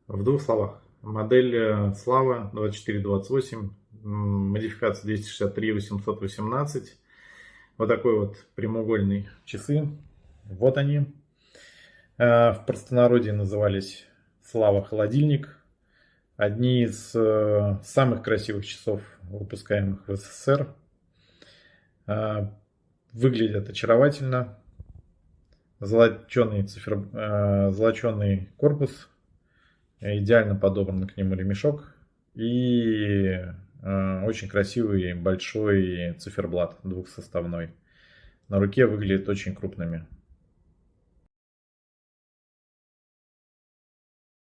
В двух словах. Модель Слава 2428, модификация 263 818. Вот такой вот прямоугольные часы. Вот они. В простонародье назывались Слава Холодильник. Одни из самых красивых часов, выпускаемых в СССР. Выглядят очаровательно. Золоченый корпус. Идеально подобран к нему ремешок. И очень красивый большой циферблат двухсоставной. На руке выглядит очень крупными.